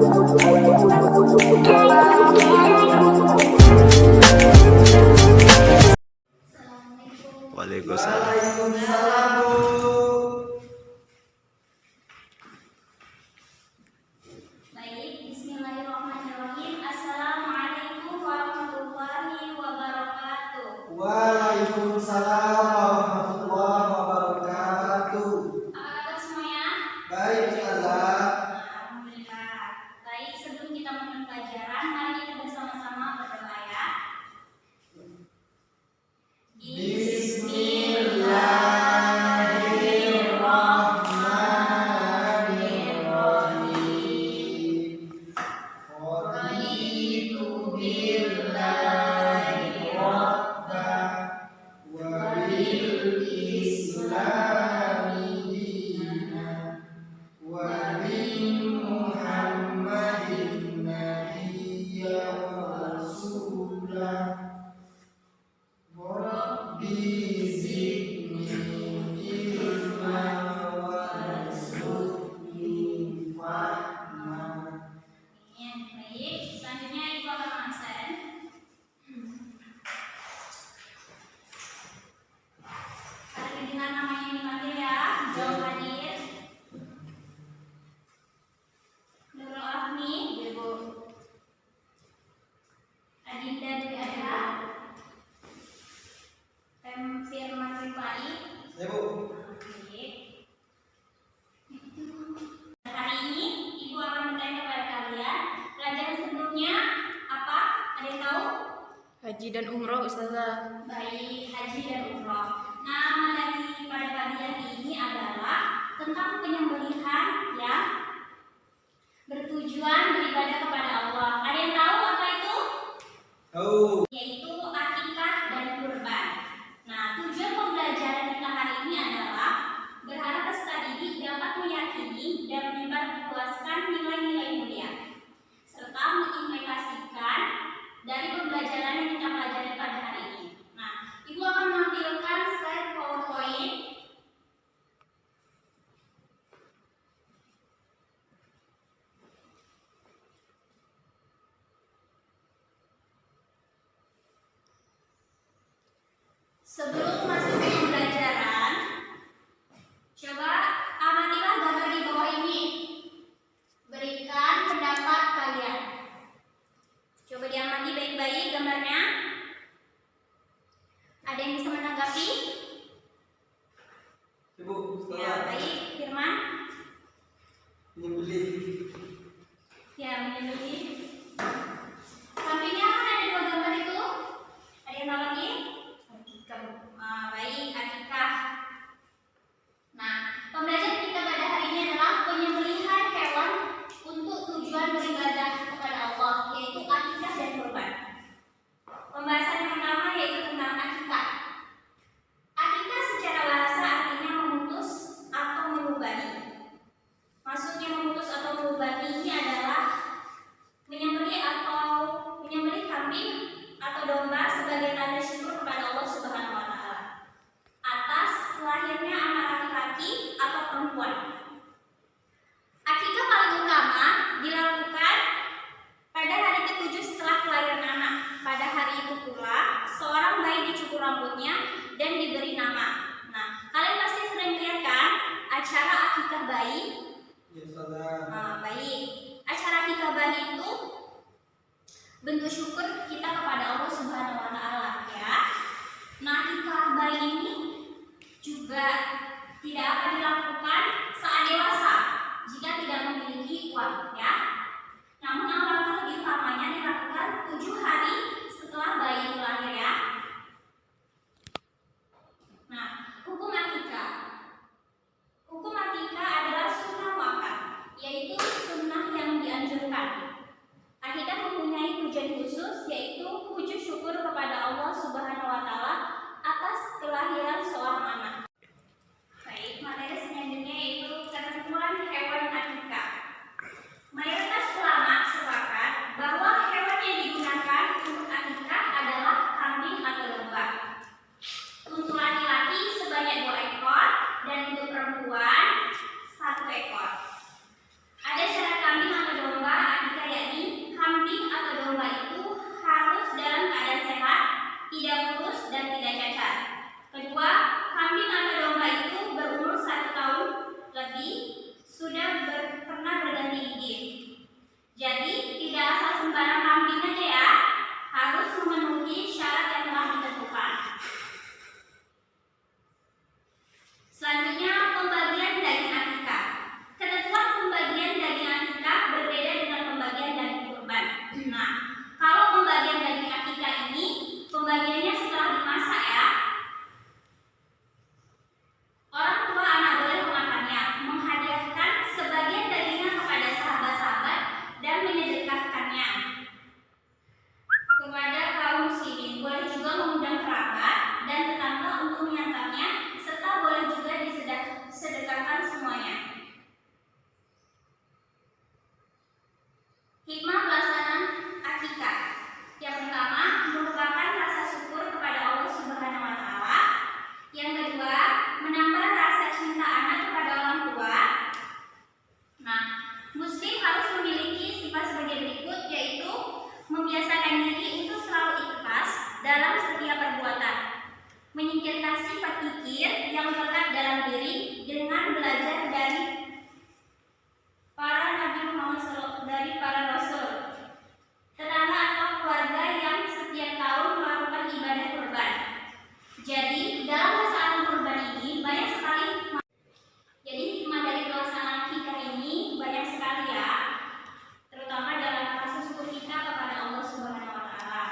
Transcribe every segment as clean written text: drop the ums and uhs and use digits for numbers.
Waalaikumsalam. Baik, bismillahirrahmanirrahim. Assalamualaikum warahmatullahi wabarakatuh. Waalaikumsalam warahmatullahi wabarakatuh. Apa kabar semuanya? Baik, Ustazah. Alhamdulillah. Baik, sebelum kita mulai pelajaran, mari kita bersama-sama berdoa ya. Bismillahirrahmanirrahim. Raditu billahi rabban wa bil islami dinan wa bi Muhammadin nabiyyan wa rasulah. Rabbi zidni ilman warzuqni fahman. Baik, selanjutnya Ibu akan absen. Hari dengan namanya dipanggil ya. Jawab hadir. Nurul Afni, Ibu. Adinda Dwi Adha. Firman Rifai. Ya, Bu. Oke. Hari ini Ibu akan bertanya kepada kalian, pelajaran sebelumnya apa? Ada yang tahu? Haji dan umroh, Ustazah. Baik, haji dan umroh. Nama daripada bagian ini adalah tentang penyembelihan yang bertujuan beribadah kepada Allah. Ada yang tahu apa itu? Tahu. Yaitu akikah dan kurban. Nah, tujuan pembelajaran kita hari ini adalah berharap peserta didik dapat meyakini dan menyebarluaskan nilai-nilai mulia serta mengimplementasikan dari pembelajaran yang kita pelajari pada hari ini. Nah, Ibu akan menampilkan slide PowerPoint. Sebelum masuk ke pembelajaran, coba amatilah gambar di bawah ini. Berikan pendapat kalian. Coba diamati baik-baik gambarnya. Ada yang bisa menanggapi? Ibu, Ya, baik. Firman? Menyembelih. Ya, menyembelih. Sampingnya kan ada dua gambar itu. Ada yang tahu lagi? Baik, akikah. Nah, pembelajaran kita pada hari ini adalah penyembelihan hewan untuk tujuan beribadah kepada Allah, yaitu akikah dan kurban. Pembahasan yang pertama yaitu tentang akikah. Akikah secara bahasa artinya memutus atau mengubani. Maksudnya memutus atau mengubani ini adalah menyembelih kambing atau domba sebagai tanda syukur kepada Allah Subhanahu wa taala atas lahirnya anak laki-laki atau perempuan. Akikah paling utama dilakukan pada hari ke-7 setelah kelahiran anak. Pada hari itu pula seorang bayi dicukur rambutnya dan diberi nama. Nah, kalian pasti sering lihat kan acara akikah bayi? Ya, Ustazah. Baik. Acara akikah bayi itu bentuk syukur kita kepada Allah Subhanahu wa taala ya. Nah, akikah bayi ini juga tidak akan dilakukan saat dewasa jika tidak memiliki uang ya. Namun alangkah lebih utamanya dilakukan 7 hari setelah bayi itu lahir ya. Nah, hukum akikah. Hukum akikah adalah sunnah muakkad, yaitu sunnah yang dianjurkan. Akikah mempunyai tujuan khusus, yaitu wujud syukur Kedua, kambing atau domba itu berumur 1 tahun lebih sudah pernah berganti gigi. Jadi tidak asal sembarang kambing aja ya, harus memenuhi syarat yang telah ditentukan. Selanjutnya, pembagian daging akikah. Ketentuan pembagian daging akikah berbeda dengan pembagian daging kurban. Nah, kalau pembagian daging akikah ini pembagiannya setelah dimasak ya. Orang tua anak boleh memakannya, menghadiahkan sebagian dagingnya kepada sahabat-sahabat dan menyedekahkannya kepada kaum muslimin. Boleh juga mengundang kerabat dan tetangga untuk menyantapnya, serta boleh juga disedekahkan semuanya. Hikmah pelaksanaan akikah. Yang pertama, merupakan rasa syukur kepada Allah Subhanahu wa taala. Yang kedua, menambah rasa cinta anak kepada orang tua. Nah, muslim harus memiliki sifat sebagai berikut, yaitu membiasakan diri untuk selalu ikhlas dalam setiap perbuatan, menyingkirkan sifat kikir yang melekat dalam diri dengan belajar dari para nabi Muhammad SAW, dari para rasul, tetangga atau keluarga yang setiap tahun melakukan ibadah kurban. Jadi dalam pelaksanaan kurban ini banyak sekali. Jadi hikmah dari pelaksanaan akikah ini banyak sekali ya, terutama dalam rasa syukur kita kepada Allah Subhanahu wa taala.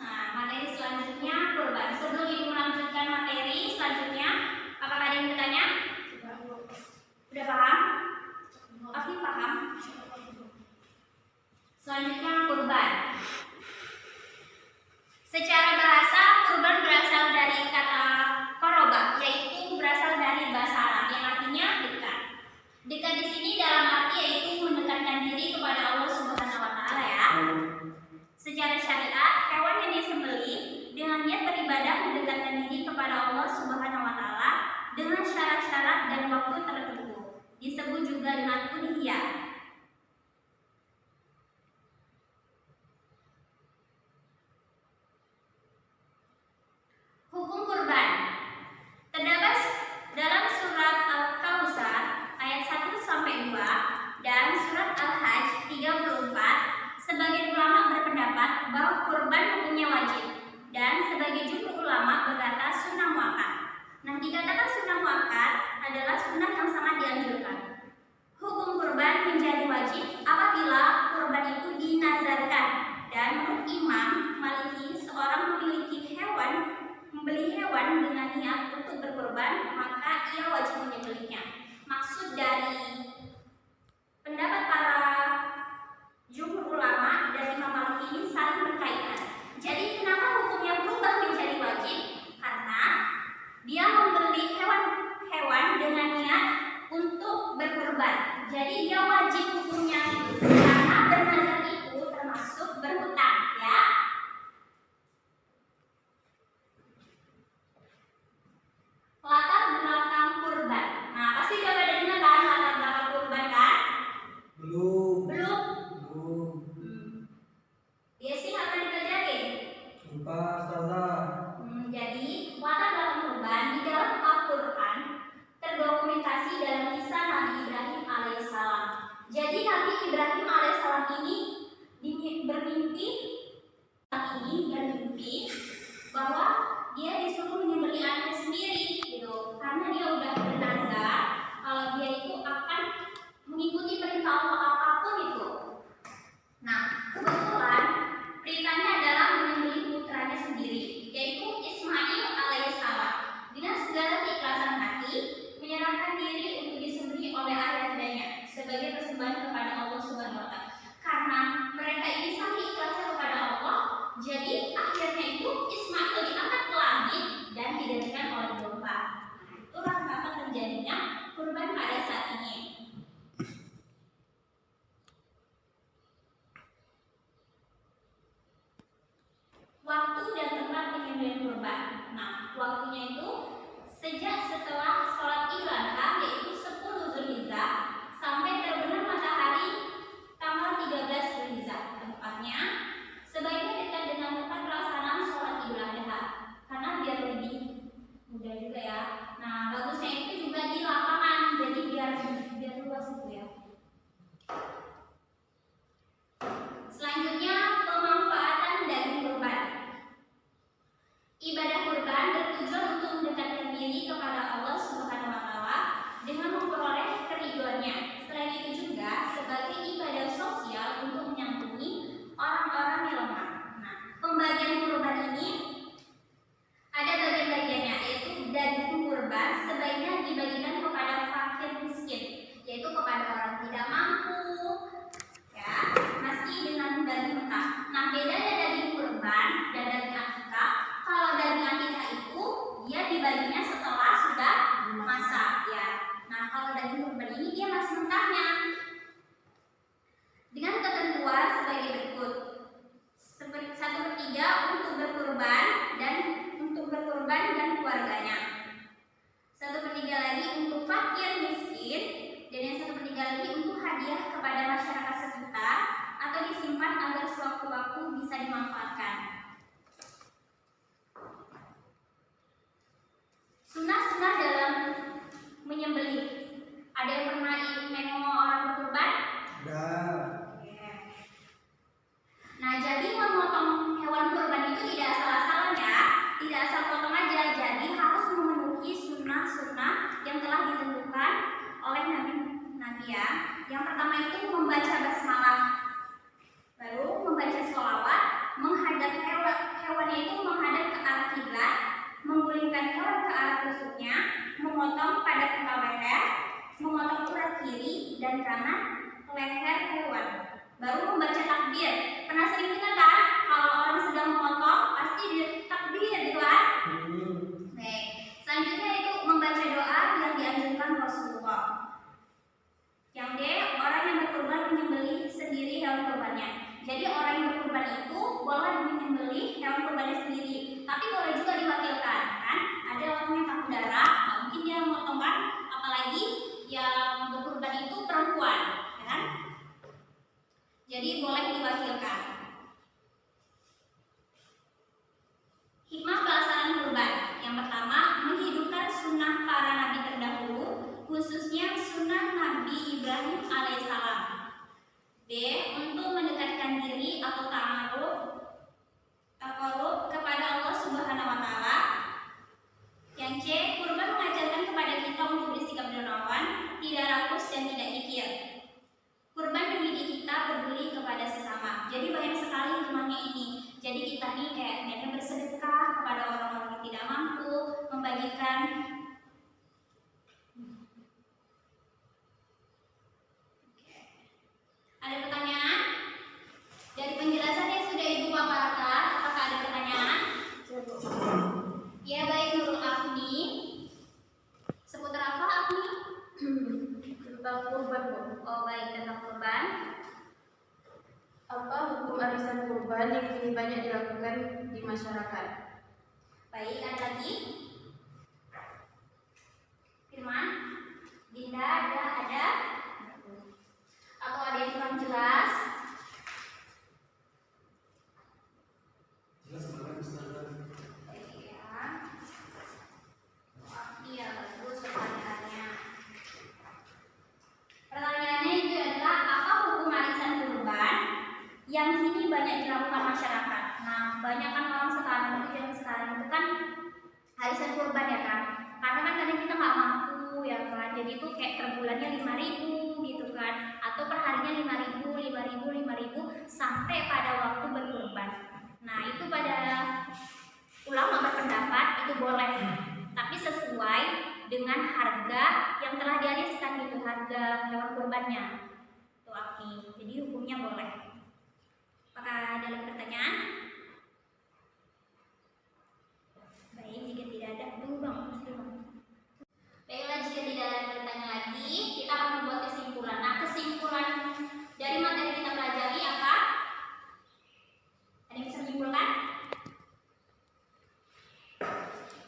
Nah, materi selanjutnya kurban. Sebelum ibu melanjutkan materi selanjutnya, apakah ada yang bertanya? Udah paham? Afi paham? Selanjutnya kurban. Secara bahasa, kurban berasal dari kata koroba, yaitu berasal dari bahasa Arab yang artinya dekat. Dekat di sini dalam arti yaitu mendekatkan diri kepada Allah Subhanahu wa taala ya. Secara syariat, hewan yang disembelih dengan niat beribadah mendekatkan diri kepada Allah Subhanahu wa taala dengan syarat-syarat dan waktu tertentu. Disebut juga dengan udhiyah. Hukum kurban terdapat dalam surat Al-Kautsar ayat 1 sampai 2 dan surat Al-Hajj 34. Sebagian ulama berpendapat bahwa kurban hukumnya wajib dan sebagai jumhur ulama berkata sunnah muakkad. Nah, dikatakan sunnah muakkad adalah sunnah yang sangat dianjurkan. Hukum kurban menjadi wajib apabila kurban itu dinazarkan, dan menurut Imam Maliki, seorang membeli hewan dengan niat untuk berkurban, maka ia wajib menyembelihnya. Maksud dari pendapat para jumhur ulama dan Imam Maliki ini saling berkaitan. Jadi kenapa hukumnya berubah menjadi wajib? Karena dia membeli hewan dengan niat untuk berkurban. Jadi dia wajib hukumnya itu, karena bernazar itu termasuk berhutang ya. Latar belakang kurban. Nah, pasti udah pada dengar kan latar belakang kurban kan? Belum. Biasanya akan dipelajari. Lupa Ustazah. Jadi latar belakang kurban di dalam Al-Quran terdokumentasi dalam kisah Nabi Ibrahim alaihissalam. Jadi Nabi Ibrahim alaihissalam ini bermimpi bahwa dia disuruh menyembelih anaknya sendiri gitu, karena dia udah bernazar kalau dia itu akan mengikuti perintah Allah apapun itu. Nah, kebetulan perintahnya adalah menyembelih putranya sendiri, yaitu Ismail alaihissalam. Dengan segala keikhlasan hati, menyerahkan diri untuk disembelih oleh ayahandanya sebagai persembahan kepada Allah Subhanahu wa taala. Karena mereka ini saling ikhlasnya kepada Allah, jadi akhirnya itu Ismail diangkat ke langit dan digantikan oleh domba. Itulah kenapa terjadinya kurban pada saat ini. Waktu dan tempat penyembelihan kurban. Nah, waktunya itu sejak setelah sholat Idul Adha, yaitu 10 Zulhijjah, sampai terbenam matahari hadiah kepada masyarakat sekitar atau disimpan agar sewaktu-waktu bisa dimanfaatkan. Sunnah-sunnah dalam menyembelih. Ada yang pernah nengok orang berkurban? Ada. Nah, jadi memotong hewan kurban itu tidak asal-asalan ya, tidak asal potong aja. Jadi harus memenuhi sunnah-sunnah yang telah ditentukan oleh Nabi ya. Yang pertama itu membaca basmalah, lalu membaca sholawat, menghadap hewannya itu menghadap ke arah kiblat, menggulingkan hewan ke arah tusuknya, memotong pada pangkal leher, memotong urat kiri dan kanan leher hewan. Baru membaca takbir. Pernah sering dengar kan? Kalau orang sedang memotong pasti takbir gitu kan? Baik. Selanjutnya itu membaca doa yang dianjurkan Rasulullah. Yang D, orang yang berkurban menyembelih sendiri hewan kurbannya. Jadi orang yang berkurban itu boleh menyembelih hewan kurbannya sendiri, tapi boleh juga diwakilkan kan? Ada orang yang takut darah, nggak mungkin dia memotong kan? Apalagi yang berkurban itu perempuan, ya kan? Jadi boleh diwakilkan. Hikmah pelaksanaan kurban. Yang pertama, menghidupkan sunnah para nabi terdahulu, khususnya sunnah Nabi Ibrahim alaihissalam. B, untuk mendekatkan diri atau takarub kepada Allah Subhanahu wa taala. Yang C, kurban mengajarkan kepada kita untuk bersikap dermawan, tidak rakus dan tidak kikir. Kurban mendidik kita peduli kepada sesama. Jadi banyak sekali hikmahnya ini. Jadi kita nih kayak niatnya bersedekah kepada orang-orang yang tidak mampu, membagikan. Ada pertanyaan? Dari penjelasan yang sudah Ibu paparkan, apakah ada pertanyaan? Ya baik, Nurul Afni. Seputar apa Afni? Tentang kurban, Bu. Oh baik, tentang kurban. Apa hukum arisan kurban yang kini banyak dilakukan di masyarakat? Baik, ada lagi? Firman? Dinda, ada? Atau ada yang kurang jelas? Jelas banget Ustazah. Baik ya. Iya, bagus pertanyaannya. Pertanyaannya itu adalah apa hukum arisan kurban yang kini banyak dilakukan masyarakat? Nah, banyak kan orang sekarang itu zaman sekarang itu kan arisan kurban ya kan? Karena kan kadang kita nggak mampu ya kan, jadi itu kayak per bulannya 5.000 gitu kan, atau per harinya 5.000 sampai pada waktu berkurban. Nah itu pada ulama berpendapat itu boleh, tapi sesuai dengan harga yang telah diariskan itu, harga hewan kurbannya. Itu Afni, jadi hukumnya boleh. Apakah ada lagi pertanyaan? Baik, jika tidak ada, Bang. Baiklah, jika tidak ada pertanyaan lagi, kita akan membuat kesimpulan. Nah, kesimpulan dari materi kita pelajari apa? Ada yang bisa menyimpulkan?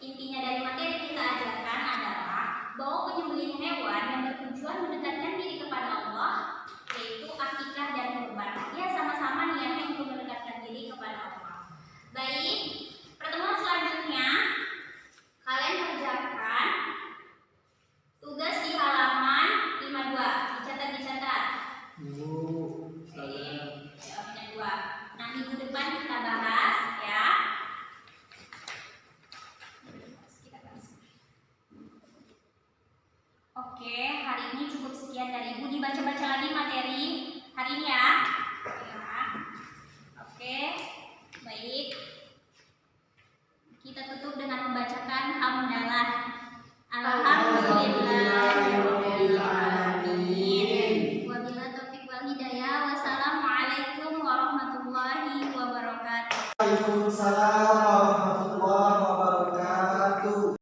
Intinya dari materi kita ajarkan adalah bahwa penyembelihan hewan yang bertujuan mendekatkan diri kepada Allah, yaitu akikah dan kurban. Ya, sama-sama niatnya untuk mendekatkan diri kepada Allah. Baik, pertemuan selanjutnya kalian kerjakan tugas di halaman 52. Dicatat. Bu, Ustazah. Halaman 2. Nah, minggu depan kita bahas ya. Oke, hari ini cukup sekian dari Ibu. Dibaca-baca lagi materi hari ini ya. Ya. Oke, baik. Kita tutup dengan membacakan hamdalah. Alhamdulillahirabbil alamin. Wabillahi taufiq wal hidayah. Wassalamualaikum warahmatullahi wabarakatuh. Waalaikumsalam warahmatullahi wabarakatuh.